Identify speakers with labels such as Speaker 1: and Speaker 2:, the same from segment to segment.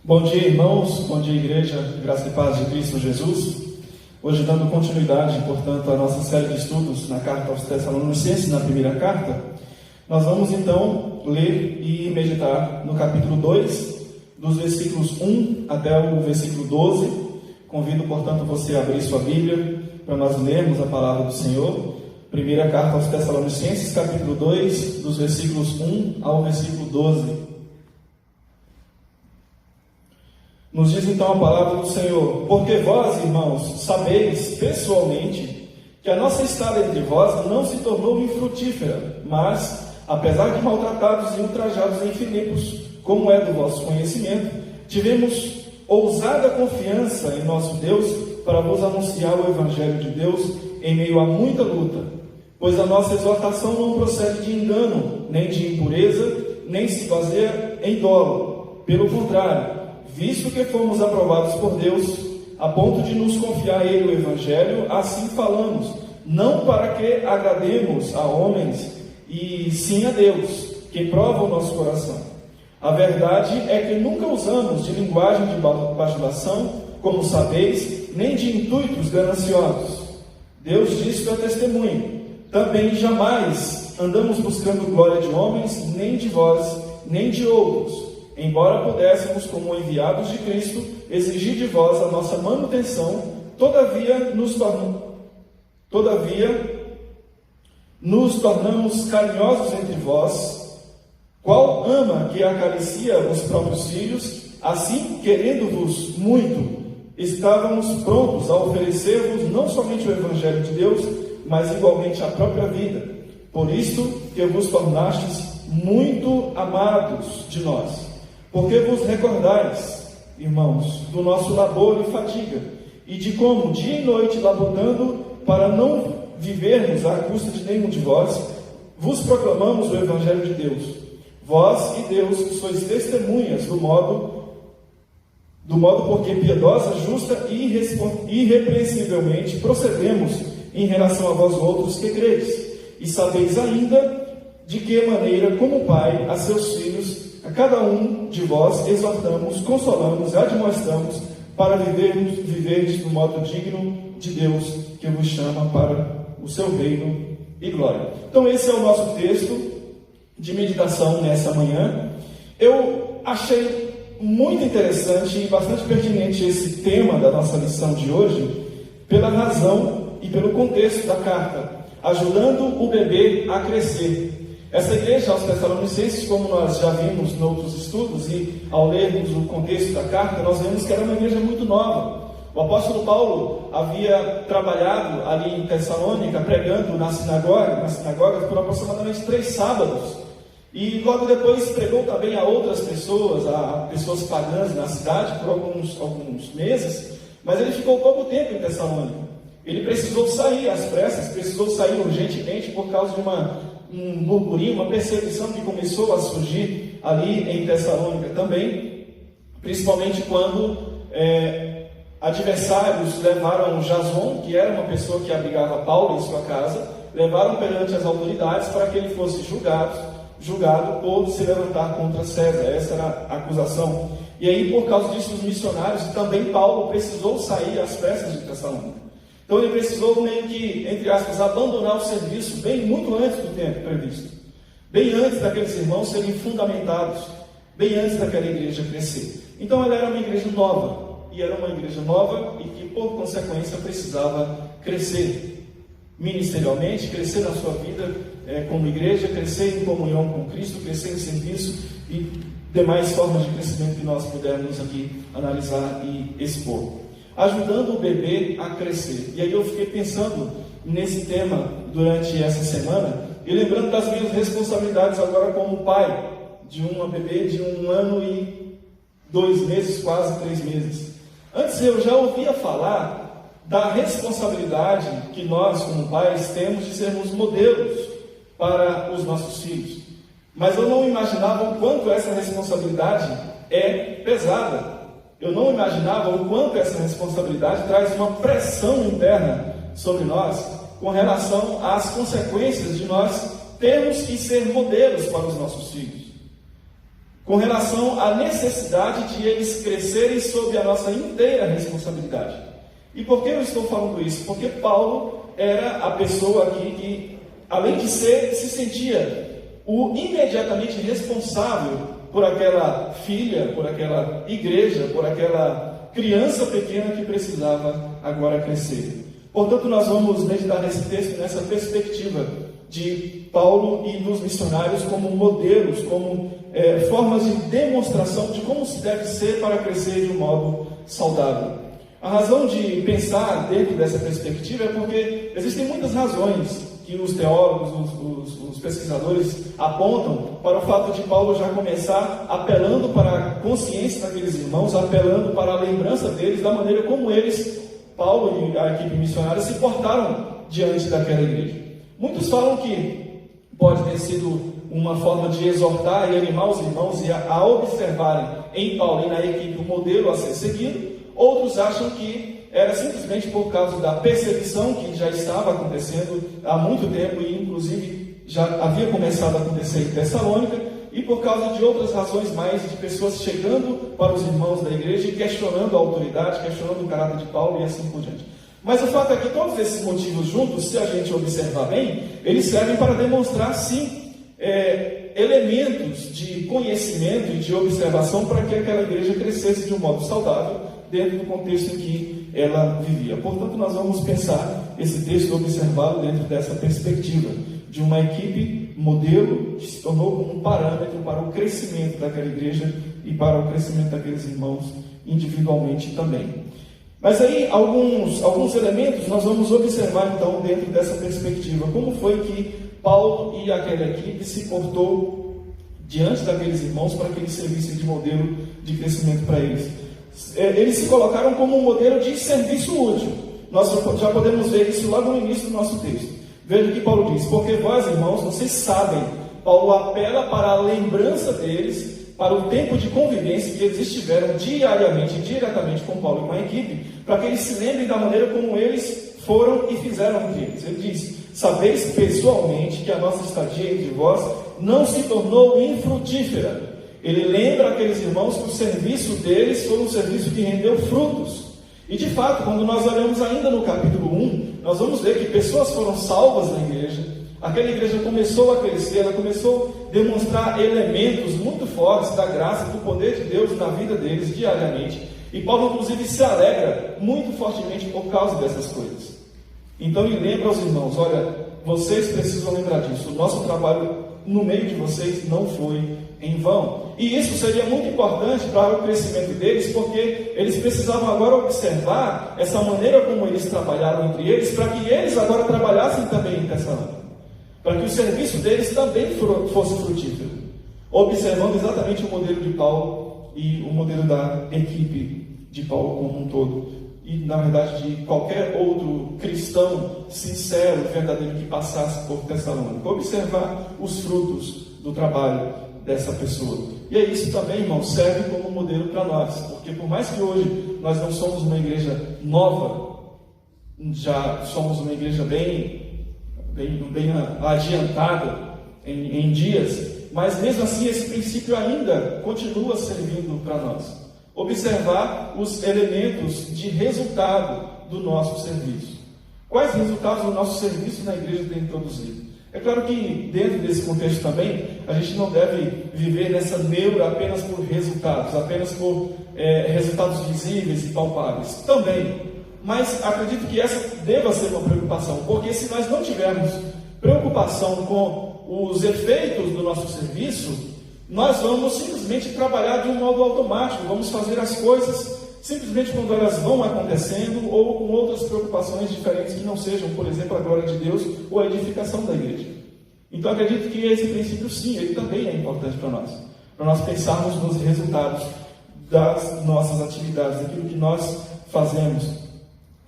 Speaker 1: Bom dia, irmãos, bom dia, igreja, graça e paz de Cristo Jesus. Hoje, dando continuidade, portanto, à nossa série de estudos na carta aos Tessalonicenses, na primeira carta, nós vamos então ler e meditar no capítulo 2, dos versículos 1 até o versículo 12. Convido, portanto, você a abrir sua Bíblia para nós lermos a palavra do Senhor. Primeira carta aos Tessalonicenses, capítulo 2, dos versículos 1 ao versículo 12. Nos diz então a palavra do Senhor: porque vós, irmãos, sabeis pessoalmente que a nossa estada entre vós não se tornou infrutífera, mas, apesar de maltratados e ultrajados em Filipos, como é do vosso conhecimento, tivemos ousada confiança em nosso Deus para vos anunciar o Evangelho de Deus em meio a muita luta, pois a nossa exortação não procede de engano, nem de impureza, nem se baseia em dolo. Pelo contrário, visto que fomos aprovados por Deus, a ponto de nos confiar a Ele o Evangelho, assim falamos, não para que agrademos a homens, e sim a Deus, que prova o nosso coração. A verdade é que nunca usamos de linguagem de bajulação, como sabeis, nem de intuitos gananciosos. Deus disso é testemunho. Também jamais andamos buscando glória de homens, nem de vós, nem de outros, embora pudéssemos, como enviados de Cristo, exigir de vós a nossa manutenção, todavia nos tornamos carinhosos entre vós, qual ama que acaricia os próprios filhos, assim, querendo-vos muito, estávamos prontos a oferecer-vos não somente o Evangelho de Deus, mas igualmente a própria vida. Por isto que vos tornastes muito amados de nós. Porque vos recordais, irmãos, do nosso labor e fadiga, e de como, dia e noite, labutando para não vivermos à custa de nenhum de vós, vos proclamamos o Evangelho de Deus. Vós e Deus sois testemunhas do modo porque piedosa, justa e irrepreensivelmente procedemos em relação a vós outros que credes, e sabeis ainda de que maneira, como Pai, a seus filhos, a cada um de vós exortamos, consolamos, admoestamos para viverdes do modo digno de Deus que vos chama para o seu reino e glória. Então esse é o nosso texto de meditação nessa manhã. Eu achei muito interessante e bastante pertinente esse tema da nossa lição de hoje, pela razão e pelo contexto da carta, ajudando o bebê a crescer. Essa igreja aos Tessalonicenses, como nós já vimos em outros estudos e ao lermos o contexto da carta, nós vemos que era uma igreja muito nova. O apóstolo Paulo havia trabalhado ali em Tessalônica, pregando nas sinagogas por aproximadamente 3 sábados. E logo depois pregou também a outras pessoas, a pessoas pagãs na cidade, por alguns meses, mas ele ficou pouco tempo em Tessalônica. Ele precisou sair às pressas, precisou sair urgentemente por causa de um burburinho, uma perseguição que começou a surgir ali em Tessalônica também, principalmente quando adversários levaram Jason, que era uma pessoa que abrigava Paulo em sua casa, levaram perante as autoridades para que ele fosse julgado por se levantar contra César. Essa era a acusação. E aí, por causa disso, os missionários e também Paulo precisou sair às pressas de Tessalônica. Então ele precisou meio que, entre aspas, abandonar o serviço muito antes do tempo previsto, bem antes daqueles irmãos serem fundamentados, bem antes daquela igreja crescer. Então ela era uma igreja nova, e que por consequência precisava crescer ministerialmente, crescer na sua vida como igreja, crescer em comunhão com Cristo, crescer em serviço e demais formas de crescimento que nós pudermos aqui analisar e expor, ajudando o bebê a crescer. E aí eu fiquei pensando nesse tema durante essa semana, e lembrando das minhas responsabilidades agora como pai de uma bebê de 1 ano e 2 meses, quase 3 meses. Antes eu já ouvia falar da responsabilidade que nós como pais temos de sermos modelos para os nossos filhos, mas eu não imaginava o quanto essa responsabilidade é pesada. Eu não imaginava o quanto essa responsabilidade traz uma pressão interna sobre nós com relação às consequências de nós termos que ser modelos para os nossos filhos. com relação à necessidade de eles crescerem sob a nossa inteira responsabilidade. E por que eu estou falando isso? Porque Paulo era a pessoa aqui que, além de ser, se sentia o imediatamente responsável por aquela filha, por aquela igreja, por aquela criança pequena que precisava agora crescer. Portanto, nós vamos meditar nesse texto, nessa perspectiva de Paulo e dos missionários como modelos, como formas de demonstração de como se deve ser para crescer de um modo saudável. A razão de pensar dentro dessa perspectiva é porque existem muitas razões que os teólogos, os pesquisadores apontam para o fato de Paulo já começar apelando para a consciência daqueles irmãos, apelando para a lembrança deles, da maneira como eles, Paulo e a equipe missionária, se portaram diante daquela igreja. Muitos falam que pode ter sido uma forma de exortar e animar os irmãos a observarem em Paulo e na equipe o modelo a ser seguido. Outros acham que era simplesmente por causa da perseguição que já estava acontecendo há muito tempo e inclusive já havia começado a acontecer em Tessalônica, e por causa de outras razões mais, de pessoas chegando para os irmãos da igreja e questionando a autoridade, questionando o caráter de Paulo e assim por diante. Mas o fato é que todos esses motivos juntos, se a gente observar bem, eles servem para demonstrar, sim, elementos de conhecimento e de observação para que aquela igreja crescesse de um modo saudável dentro do contexto em que ela vivia. Portanto, nós vamos pensar esse texto, observá-lo dentro dessa perspectiva de uma equipe modelo que se tornou como um parâmetro para o crescimento daquela igreja e para o crescimento daqueles irmãos individualmente também. Mas aí, alguns elementos nós vamos observar então dentro dessa perspectiva. Como foi que Paulo e aquela equipe se portou diante daqueles irmãos para que eles servissem de modelo de crescimento para eles? Eles se colocaram como um modelo de serviço útil. Nós já podemos ver isso logo no início do nosso texto. Veja o que Paulo diz: porque vós, irmãos, vocês sabem. Paulo apela para a lembrança deles, para o tempo de convivência que eles estiveram diretamente com Paulo e com a equipe, para que eles se lembrem da maneira como eles foram e fizeram entre eles. Ele diz: sabeis pessoalmente que a nossa estadia entre vós não se tornou infrutífera. Ele lembra aqueles irmãos que o serviço deles foi um serviço que rendeu frutos. E de fato, quando nós olhamos ainda no capítulo 1, nós vamos ver que pessoas foram salvas na igreja. Aquela igreja começou a crescer, ela começou a demonstrar elementos muito fortes da graça e do poder de Deus na vida deles diariamente. E Paulo, inclusive, se alegra muito fortemente por causa dessas coisas. Então ele lembra aos irmãos: olha, vocês precisam lembrar disso. O nosso trabalho no meio de vocês não foi em vão. E isso seria muito importante para o crescimento deles, porque eles precisavam agora observar essa maneira como eles trabalharam entre eles, para que eles agora trabalhassem também em Tessalônica, para que o serviço deles também fosse frutífero, observando exatamente o modelo de Paulo e o modelo da equipe de Paulo como um todo, e na verdade de qualquer outro cristão sincero, verdadeiro, que passasse por Tessalônica. Observar os frutos do trabalho dessa pessoa. E é isso também, irmão, serve como modelo para nós, porque por mais que hoje nós não somos uma igreja nova, já somos uma igreja bem adiantada em dias, mas mesmo assim esse princípio ainda continua servindo para nós. Observar os elementos de resultado do nosso serviço. Quais resultados o nosso serviço na igreja tem produzido? É claro que dentro desse contexto também, a gente não deve viver nessa neura apenas por resultados, apenas por resultados visíveis e palpáveis. Também. Mas acredito que essa deva ser uma preocupação, porque se nós não tivermos preocupação com os efeitos do nosso serviço, nós vamos simplesmente trabalhar de um modo automático, vamos fazer as coisas simplesmente quando elas vão acontecendo, ou com outras preocupações diferentes que não sejam, por exemplo, a glória de Deus ou a edificação da igreja. Então acredito que esse princípio, sim, ele também é importante para nós pensarmos nos resultados das nossas atividades, daquilo que nós fazemos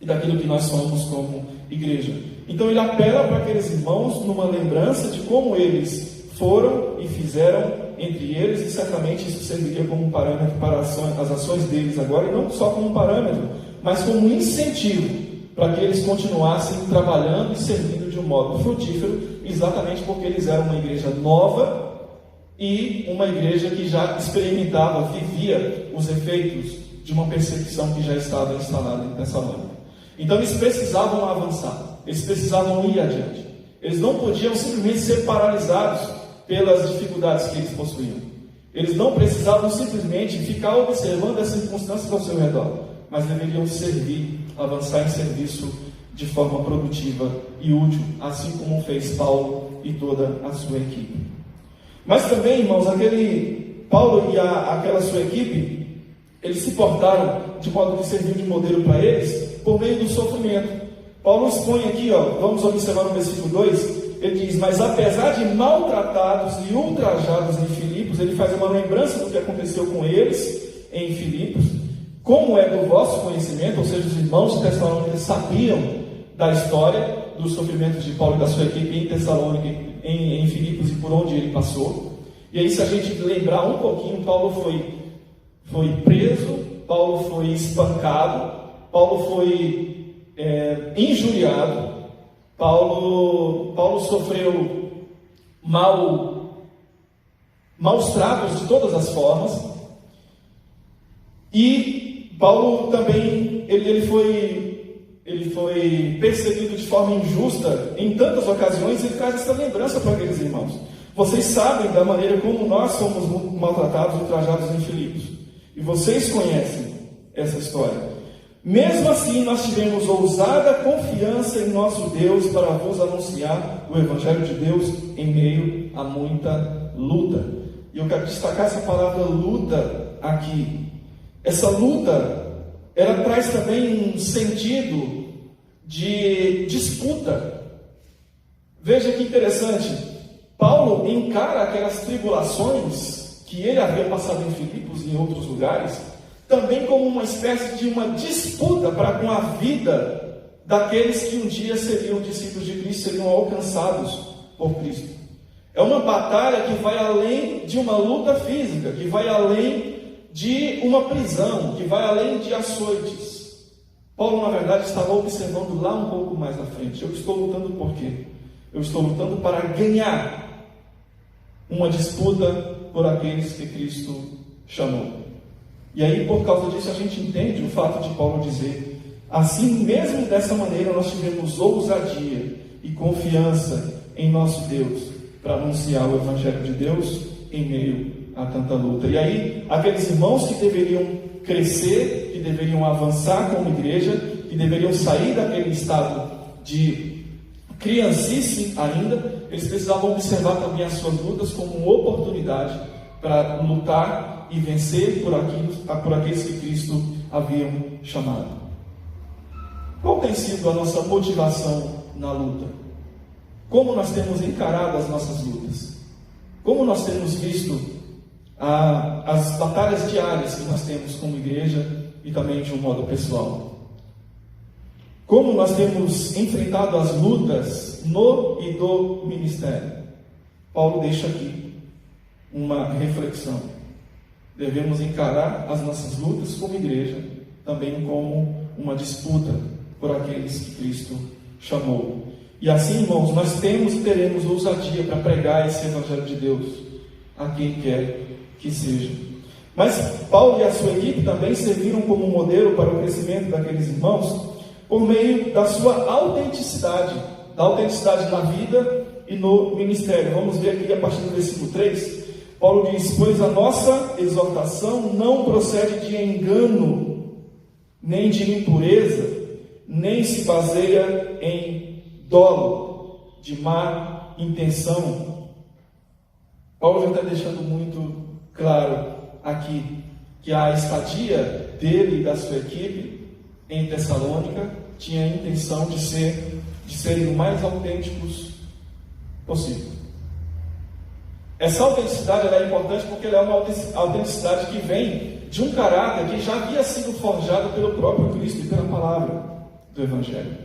Speaker 1: e daquilo que nós somos como igreja. Então ele apela para aqueles irmãos numa lembrança de como eles foram e fizeram entre eles, e certamente isso serviria como um parâmetro para as ações deles agora, e não só como um parâmetro, mas como um incentivo para que eles continuassem trabalhando e servindo de um modo frutífero, exatamente porque eles eram uma igreja nova e uma igreja que já experimentava, vivia os efeitos de uma perseguição que já estava instalada em Tessalônica. Então eles precisavam avançar, eles precisavam ir adiante. Eles não podiam simplesmente ser paralisados pelas dificuldades que eles possuíam. Eles não precisavam simplesmente ficar observando as circunstâncias ao seu redor, mas deveriam servir, avançar em serviço de forma produtiva e útil, assim como fez Paulo e toda a sua equipe. Mas também, irmãos, Paulo e aquela sua equipe, eles se portaram de modo que serviu de modelo para eles por meio do sofrimento. Paulo expõe aqui, vamos observar no versículo 2, ele diz: mas apesar de maltratados e ultrajados em Filipos, ele faz uma lembrança do que aconteceu com eles em Filipos, como é do vosso conhecimento, ou seja, os irmãos de Tessalônica sabiam da história dos sofrimentos de Paulo e da sua equipe em Tessalônica, em Filipos e por onde ele passou. E aí, se a gente lembrar um pouquinho, Paulo foi preso, Paulo foi espancado, Paulo foi injuriado, Paulo sofreu maus tratos de todas as formas, e Paulo também ele foi perseguido de forma injusta em tantas ocasiões. Ele traz essa lembrança para aqueles irmãos. Vocês sabem da maneira como nós somos maltratados e ultrajados em Filipos, e vocês conhecem essa história. Mesmo assim, nós tivemos ousada confiança em nosso Deus para vos anunciar o Evangelho de Deus em meio a muita luta. E eu quero destacar essa palavra luta aqui. Essa luta, ela traz também um sentido de disputa. Veja que interessante. Paulo encara aquelas tribulações que ele havia passado em Filipos e em outros lugares também como uma espécie de uma disputa para com a vida daqueles que um dia seriam discípulos de Cristo, seriam alcançados por Cristo. É uma batalha que vai além de uma luta física, que vai além de uma prisão, que vai além de açoites. Paulo, na verdade, estava observando lá um pouco mais à frente. Eu estou lutando por quê? Eu estou lutando para ganhar uma disputa por aqueles que Cristo chamou. E aí, por causa disso, a gente entende o fato de Paulo dizer: assim mesmo dessa maneira nós tivemos ousadia e confiança em nosso Deus para anunciar o Evangelho de Deus em meio a tanta luta. E aí, aqueles irmãos que deveriam crescer, que deveriam avançar como igreja, que deveriam sair daquele estado de criancice ainda, eles precisavam observar também as suas lutas como uma oportunidade para lutar e vencer por aqueles que Cristo haviam chamado. Qual tem sido a nossa motivação na luta? Como nós temos encarado as nossas lutas? Como nós temos visto as batalhas diárias que nós temos como igreja e também de um modo pessoal? Como nós temos enfrentado as lutas no e do ministério? Paulo deixa aqui uma reflexão. Devemos encarar as nossas lutas como igreja, também como uma disputa por aqueles que Cristo chamou. E assim, irmãos, nós temos e teremos ousadia para pregar esse Evangelho de Deus a quem quer que seja. Mas Paulo e a sua equipe também serviram como modelo para o crescimento daqueles irmãos por meio da sua autenticidade, da autenticidade na vida e no ministério. Vamos ver aqui a partir do versículo 3. Paulo diz: pois a nossa exortação não procede de engano, nem de impureza, nem se baseia em dolo, de má intenção. Paulo já está deixando muito claro aqui que a estadia dele e da sua equipe em Tessalônica tinha a intenção de serem o mais autênticos possível. Essa autenticidade é importante porque ela é uma autenticidade que vem de um caráter que já havia sido forjado pelo próprio Cristo e pela palavra do Evangelho.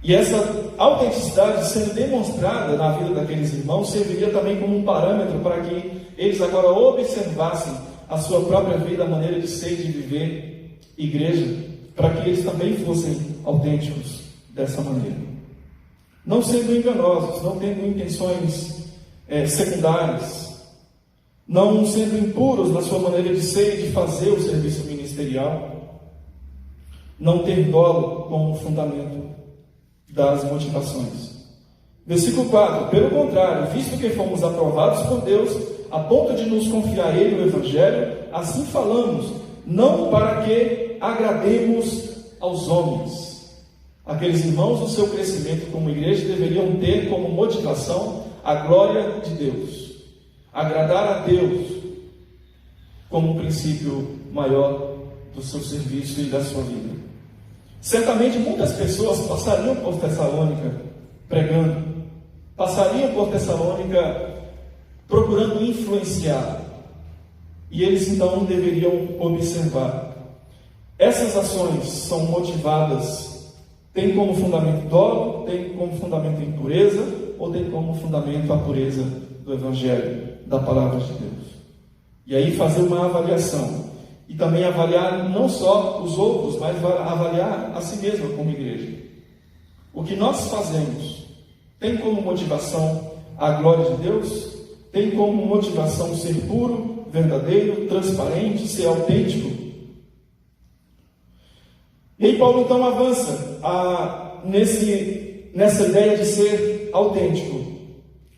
Speaker 1: E essa autenticidade sendo demonstrada na vida daqueles irmãos serviria também como um parâmetro para que eles agora observassem a sua própria vida, a maneira de ser e de viver igreja, para que eles também fossem autênticos dessa maneira. Não sendo enganosos, não tendo intenções secundárias, não sendo impuros na sua maneira de ser e de fazer o serviço ministerial, não ter dolo como fundamento das motivações. Versículo 4: pelo contrário, visto que fomos aprovados por Deus, a ponto de nos confiar a Ele o Evangelho, assim falamos, não para que agrademos aos homens. Aqueles irmãos, o seu crescimento como igreja deveriam ter como motivação a glória de Deus, agradar a Deus como um princípio maior do seu serviço e da sua vida. Certamente muitas pessoas passariam por Tessalônica pregando, passariam por Tessalônica procurando influenciar, e eles então deveriam observar: essas ações são motivadas, tem como fundamento dolo, tem como fundamento impureza, ou tem como fundamento a pureza do Evangelho, da Palavra de Deus? E aí fazer uma avaliação, e também avaliar não só os outros, mas avaliar a si mesmo como igreja. O que nós fazemos tem como motivação a glória de Deus? Tem como motivação ser puro, verdadeiro, transparente, ser autêntico? E aí Paulo então avança nessa ideia de ser autêntico.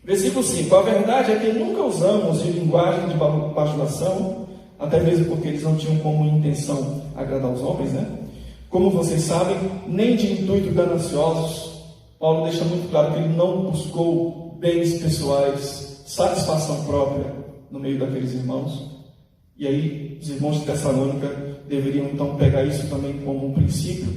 Speaker 1: Versículo 5: a verdade é que nunca usamos de linguagem de bajulação, até mesmo porque eles não tinham como intenção agradar os homens, né? Como vocês sabem, nem de intuito gananciosos. Paulo deixa muito claro que ele não buscou bens pessoais, satisfação própria no meio daqueles irmãos. E aí os irmãos de Tessalônica deveriam então pegar isso também como um princípio,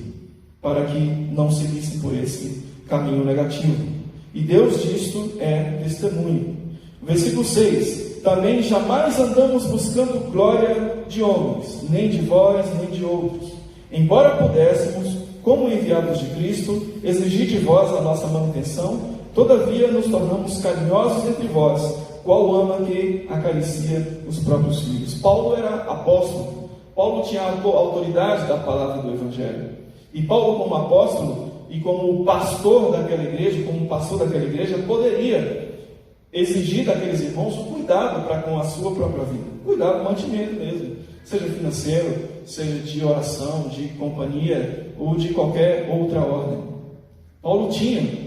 Speaker 1: para que não seguissem por esse caminho negativo. E Deus disto é testemunho. Versículo 6: também jamais andamos buscando glória de homens, nem de vós, nem de outros, embora pudéssemos, como enviados de Cristo, exigir de vós a nossa manutenção. Todavia nos tornamos carinhosos entre vós, qual ama que acaricia os próprios filhos. Paulo era apóstolo, Paulo tinha a autoridade da palavra do Evangelho, e Paulo, como apóstolo e como pastor daquela igreja, poderia exigir daqueles irmãos o cuidado para com a sua própria vida, cuidado, mantimento mesmo, seja financeiro, seja de oração, de companhia ou de qualquer outra ordem. Paulo tinha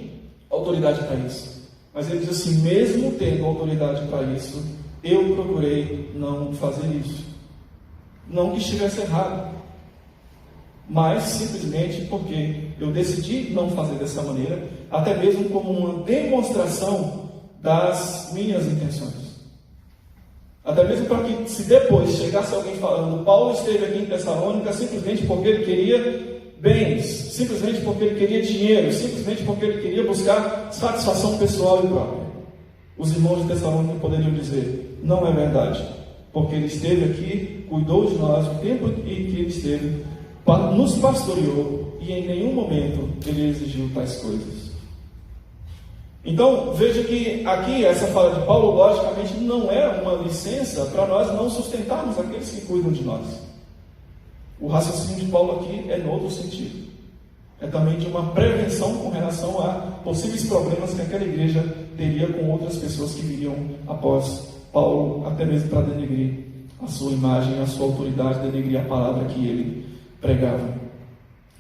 Speaker 1: autoridade para isso, mas ele diz assim: mesmo tendo autoridade para isso, eu procurei não fazer isso. Não que estivesse errado, mas simplesmente porque eu decidi não fazer dessa maneira, até mesmo como uma demonstração das minhas intenções. Até mesmo para que, se depois chegasse alguém falando, Paulo esteve aqui em Tessalônica simplesmente porque ele queria bens, simplesmente porque ele queria dinheiro, simplesmente porque ele queria buscar satisfação pessoal e própria, os irmãos de Tessalônica poderiam dizer: não é verdade, porque ele esteve aqui, cuidou de nós o tempo em que ele esteve, nos pastoreou, e em nenhum momento ele exigiu tais coisas. Então veja que aqui essa fala de Paulo logicamente não é uma licença para nós não sustentarmos aqueles que cuidam de nós. O raciocínio de Paulo aqui é no outro sentido, é também de uma prevenção com relação a possíveis problemas que aquela igreja teria com outras pessoas que viriam após Paulo, até mesmo para denegrir a sua imagem, a sua autoridade, denegrir a palavra que ele pregava.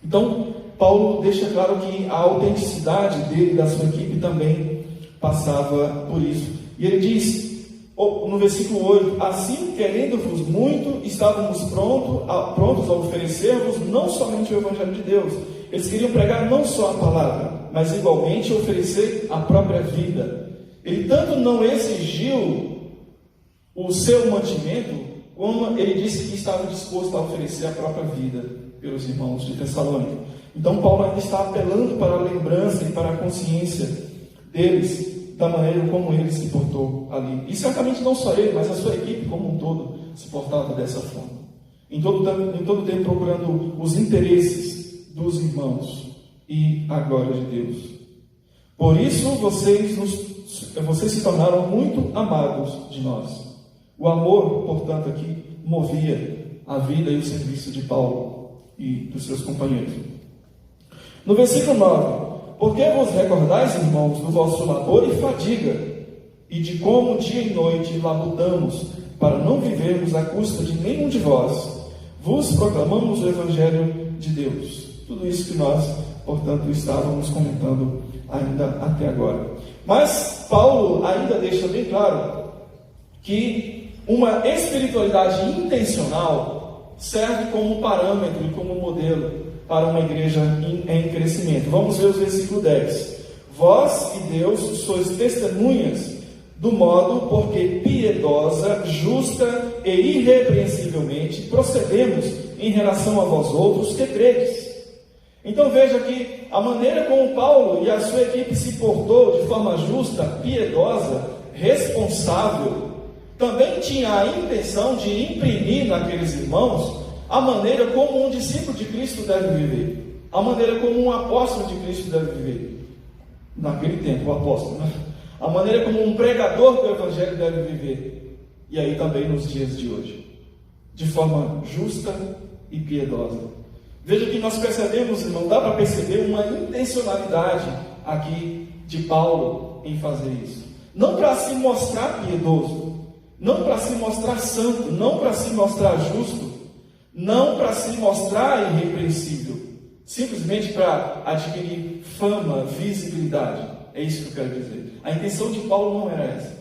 Speaker 1: Então Paulo deixa claro que a autenticidade dele e da sua equipe também passava por isso. E ele diz no versículo 8: assim, querendo-vos muito, estávamos prontos a oferecer-vos não somente o Evangelho de Deus. Eles queriam pregar não só a palavra, mas igualmente oferecer a própria vida. Ele tanto não exigiu o seu mantimento, como ele disse que estava disposto a oferecer a própria vida pelos irmãos de Tessalônica. Então Paulo ainda está apelando para a lembrança e para a consciência deles, da maneira como ele se portou ali. E certamente não só ele, mas a sua equipe como um todo se portava dessa forma. Em todo tempo procurando os interesses dos irmãos e a glória de Deus. Por isso vocês se tornaram muito amados de nós. O amor, portanto, aqui movia a vida e o serviço de Paulo e dos seus companheiros. No versículo 9: porque vos recordais, irmãos, do vosso labor e fadiga, e de como dia e noite labutamos para não vivermos à custa de nenhum de vós, vos proclamamos o Evangelho de Deus. Tudo isso que nós, portanto, estávamos comentando ainda até agora. Mas Paulo ainda deixa bem claro que uma espiritualidade intencional serve como parâmetro e como modelo para uma igreja em crescimento. Vamos ver o versículo 10. Vós e Deus sois testemunhas do modo porque piedosa, justa e irrepreensivelmente procedemos em relação a vós outros que credes. Então veja que a maneira como Paulo e a sua equipe se portou de forma justa, piedosa, responsável, também tinha a intenção de imprimir naqueles irmãos a maneira como um discípulo de Cristo deve viver, a maneira como um apóstolo de Cristo deve viver. Naquele tempo, o apóstolo, né? A maneira como um pregador do Evangelho deve viver, e aí também nos dias de hoje, de forma justa e piedosa. Veja que nós percebemos, irmão, dá para perceber uma intencionalidade aqui de Paulo em fazer isso. Não para se mostrar piedoso, não para se mostrar santo, não para se mostrar justo, não para se mostrar irrepreensível, simplesmente para adquirir fama, visibilidade. É isso que eu quero dizer. A intenção de Paulo não era essa.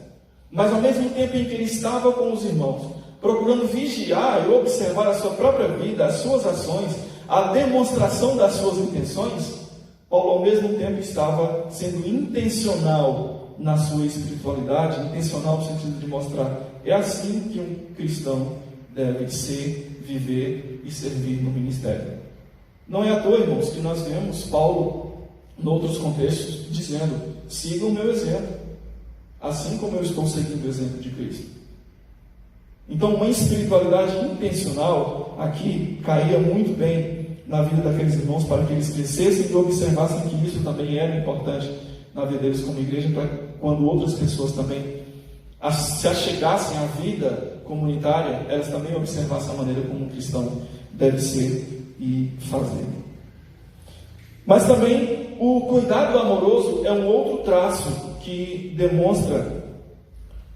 Speaker 1: Mas ao mesmo tempo em que ele estava com os irmãos, procurando vigiar e observar a sua própria vida, as suas ações, a demonstração das suas intenções, Paulo ao mesmo tempo estava sendo intencional na sua espiritualidade, intencional no sentido de mostrar, é assim que um cristão deve ser, viver e servir no ministério. Não é à toa, irmãos, que nós vemos Paulo, em outros contextos, dizendo, sigam o meu exemplo, assim como eu estou seguindo o exemplo de Cristo. Então, uma espiritualidade intencional aqui caía muito bem na vida daqueles irmãos, para que eles crescessem e observassem que isso também era importante na vida deles como igreja, para quando outras pessoas também se achegassem à vida comunitária, elas também observassem a maneira como um cristão deve ser e fazer. Mas também o cuidado amoroso é um outro traço que demonstra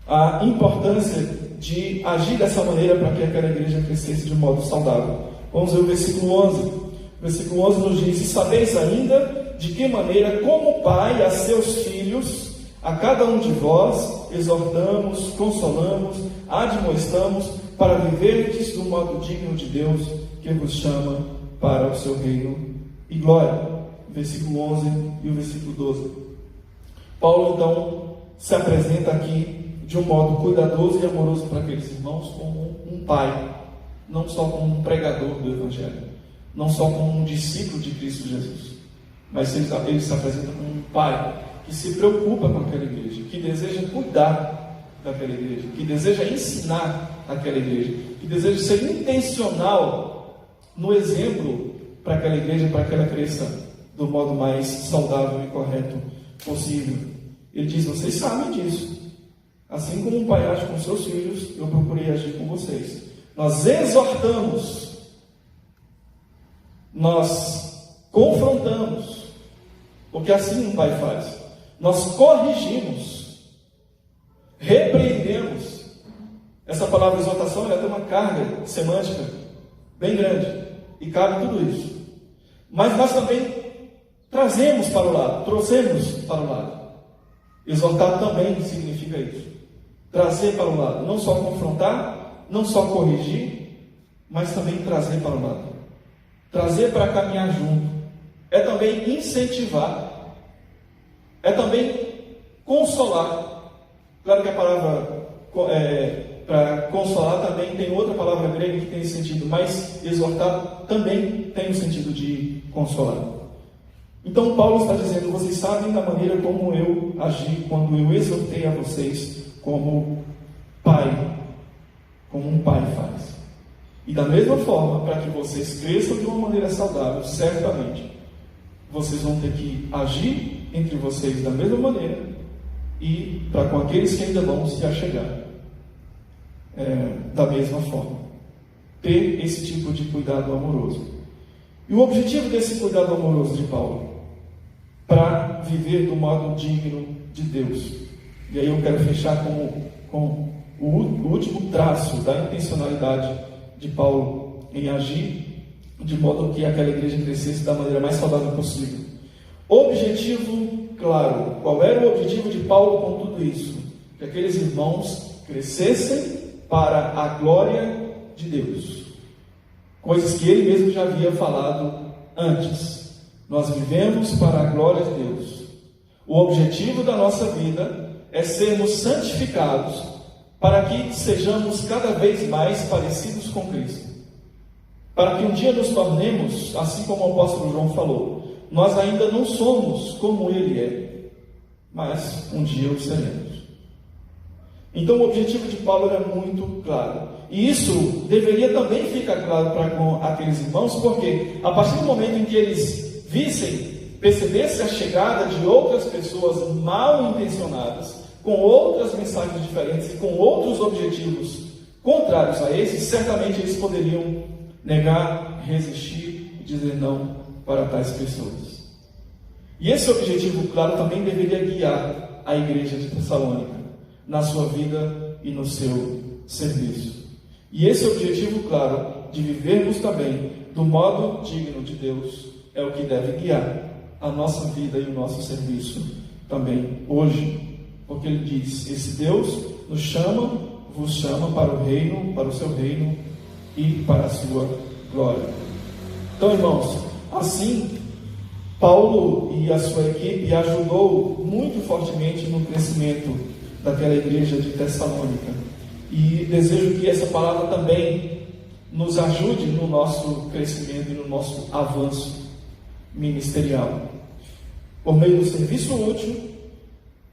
Speaker 1: a importância de agir dessa maneira para que aquela igreja crescesse de um modo saudável. Vamos ver o versículo 11. O versículo 11 nos diz: e sabeis ainda de que maneira, como pai a seus filhos, a cada um de vós exortamos, consolamos, admoestamos, para viverdes do modo digno de Deus, que vos chama para o seu reino e glória. Versículo 11 e o versículo 12. Paulo então se apresenta aqui de um modo cuidadoso e amoroso para aqueles irmãos como um pai, não só como um pregador do Evangelho, não só como um discípulo de Cristo Jesus, mas ele se apresenta como um pai que se preocupa com aquela igreja, que deseja cuidar daquela igreja, que deseja ensinar aquela igreja, que deseja ser intencional no exemplo para aquela igreja, para que ela cresça do modo mais saudável e correto possível. Ele diz: vocês sabem disso. Assim como um pai age com seus filhos, eu procurei agir com vocês. Nós exortamos, nós confrontamos, porque assim um pai faz. Nós corrigimos, repreendemos. Essa palavra exortação, ela tem uma carga semântica bem grande, e cabe tudo isso. Mas nós também trazemos para o lado, trouxemos para o lado. Exortar também significa isso. Trazer para o lado, não só confrontar, não só corrigir, mas também trazer para o lado. Trazer para caminhar junto. É também incentivar. É também consolar. Claro que a palavra para consolar também tem outra palavra grega que tem esse sentido, mas exortar também tem o sentido de consolar. Então Paulo está dizendo: vocês sabem da maneira como eu agi quando eu exortei a vocês como pai, como um pai faz. E da mesma forma, para que vocês cresçam de uma maneira saudável, certamente vocês vão ter que agir entre vocês da mesma maneira e para com aqueles que ainda vão se achegar da mesma forma. Ter esse tipo de cuidado amoroso. E o objetivo desse cuidado amoroso de Paulo, para viver do modo digno de Deus, E aí eu quero fechar com o último traço da intencionalidade de Paulo em agir de modo que aquela igreja crescesse da maneira mais saudável possível. Objetivo claro. Qual era o objetivo de Paulo com tudo isso? Que aqueles irmãos crescessem para a glória de Deus. Coisas que ele mesmo já havia falado antes. Nós vivemos para a glória de Deus. O objetivo da nossa vida é sermos santificados para que sejamos cada vez mais parecidos com Cristo. Para que um dia nos tornemos, assim como o apóstolo João falou, nós ainda não somos como ele é, mas um dia o seremos. Então o objetivo de Paulo era muito claro. E isso deveria também ficar claro para com aqueles irmãos, porque a partir do momento em que eles percebessem a chegada de outras pessoas mal intencionadas, com outras mensagens diferentes e com outros objetivos contrários a esses, certamente eles poderiam negar, resistir e dizer não para tais pessoas. E esse objetivo, claro, também deveria guiar a igreja de Tessalônica na sua vida e no seu serviço. E esse objetivo, claro, de vivermos também do modo digno de Deus, é o que deve guiar a nossa vida e o nosso serviço também hoje. Porque ele diz: esse Deus nos chama, vos chama para o reino, para o seu reino e para a sua glória. Então, irmãos, assim Paulo e a sua equipe ajudou muito fortemente no crescimento daquela igreja de Tessalônica. E desejo que essa palavra também nos ajude no nosso crescimento e no nosso avanço ministerial. Por meio do serviço útil,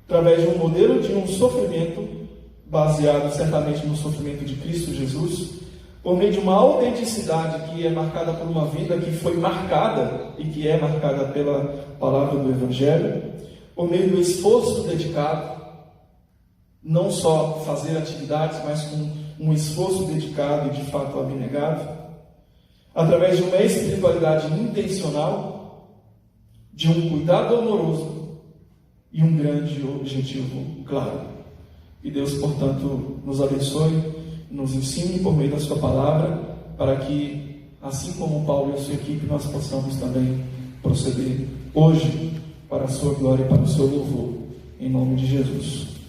Speaker 1: através de um modelo de um sofrimento, baseado certamente no sofrimento de Cristo Jesus, por meio de uma autenticidade que é marcada por uma vida que foi marcada e que é marcada pela palavra do Evangelho, por meio do esforço dedicado, não só fazer atividades, mas com um esforço dedicado e de fato abnegado, através de uma espiritualidade intencional, de um cuidado amoroso e um grande objetivo claro. E Deus, portanto, nos abençoe, nos ensine por meio da sua palavra, para que, assim como Paulo e a sua equipe, nós possamos também proceder hoje para a sua glória e para o seu louvor, em nome de Jesus.